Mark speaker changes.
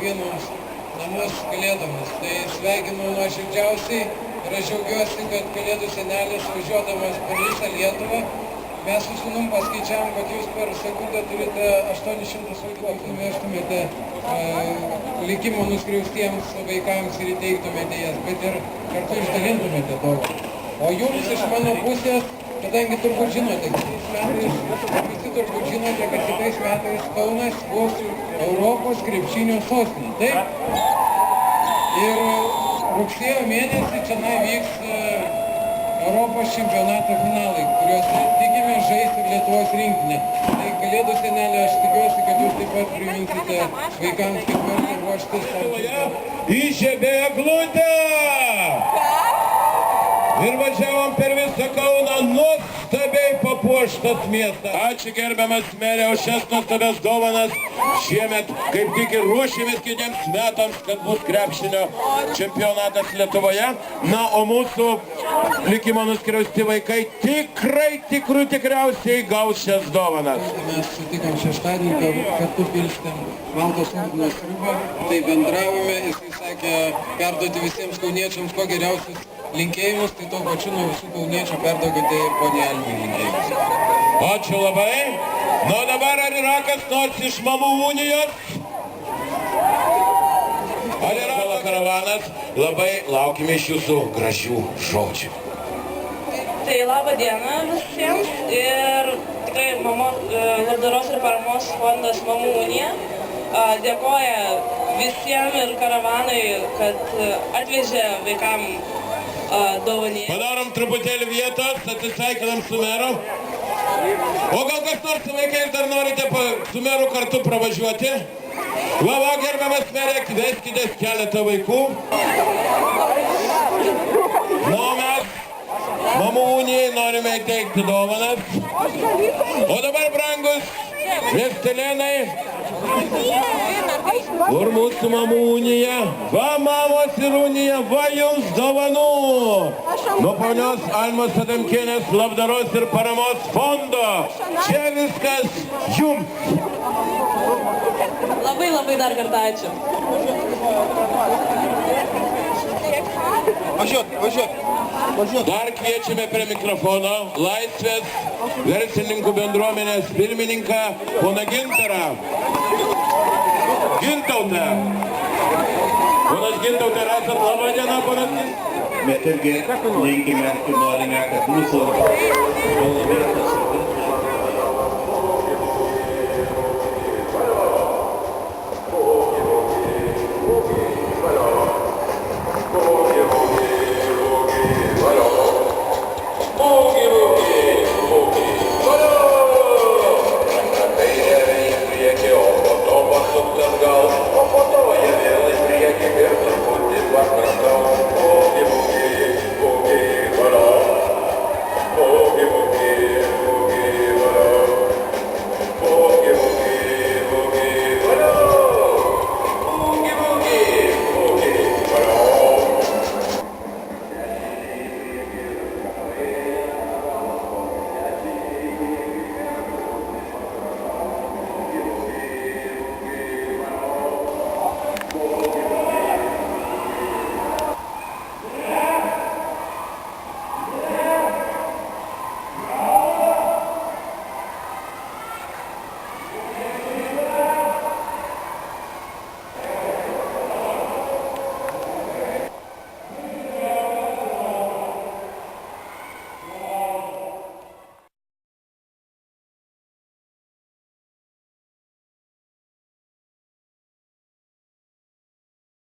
Speaker 1: garbinus namus kalėdomis. Tai sveikinu nuoširdžiausiai ir aš džiaugiuosi, kad Kalėdų senelis važiuodamas per visą Lietuvą. Mes su sūnum paskaičiavom, kad jūs per sekundę turite 800 vaikų, nuvežtumėte likimo nuskriaustiems vaikams ir įteiktumėte jas, bet ir kartu išdalintumėte daug. O jums iš mano pusės, kadangi turbūt žinote, visi turbūt žinote, kad kitais metais Kaunas bus Europos krepšinio sostinė. Taip? Ir rugsėjo mėnesį čia vyks Europos čempionato finalai, kuriuos tikime žais ir Lietuvos rinktinė. Tai Kalėdų senelė, aš tikiuosi, kad jūs taip pat priminsite vaikams, kaip verta ruoštis.
Speaker 2: Įžiebė eglutę! Ir važiavom per visą Kauną, nuostabiai papuoštas miestas. Ačiū gerbiamas merė už šias nuostabias dovanas. Šiemet kaip tik ir ruošėmės kitiems metams, kad bus krepšinio čempionatas Lietuvoje. Na, o mūsų likimo nuskriausti vaikai tikriausiai gaus šias dovanas.
Speaker 1: Mes sutikom šeštadienį, kartu pilstėm Valdos Ungnos sriubą. Tai bendravome, jisai sakė perduoti visiems kauniečiams kuo geriausius linkėjimus, tai to pačiu nuo visų kauniečių perduokite poniai Almai linkėjimus.
Speaker 2: Ačiū labai. Nu dabar ar yra kas nors iš mamų unijos? Ar yra karavanas? Labai laukime iš jūsų gražių žodžių.
Speaker 3: Tai laba diena visiems ir tikrai labdaros ir paramos fondas Mamų unija dėkoja visiems ir karavanai, kad atvežė vaikam dovanį.
Speaker 2: Padarom truputėlį vietos, atsisveikinam su meru. O gal kas nors su vaikais dar norite su meru kartu pravažiuoti? Va, gerbiamas merė, kveskitės keletą vaikų. Nu, mes Mamų unijai norime įteikti dovanas. O dabar, brangus miestelėnai, kur mūsų Mamų unija? Va, mamos ir unija, va jums dovanų. Nuo ponios Almos Adamkienės labdaros ir paramos fondo. Čia viskas jums.
Speaker 3: Labai dar kartą ačiū.
Speaker 1: Važiuok.
Speaker 2: Dar kviečiame prie mikrofono Laisvės verslininkų bendruomenės pirmininką poną Gintarą. Gintautą. Ponas Gintautą, esat laba diena, ponas Gintautą.
Speaker 4: Mes irgi linkime ir norime, kad mūsų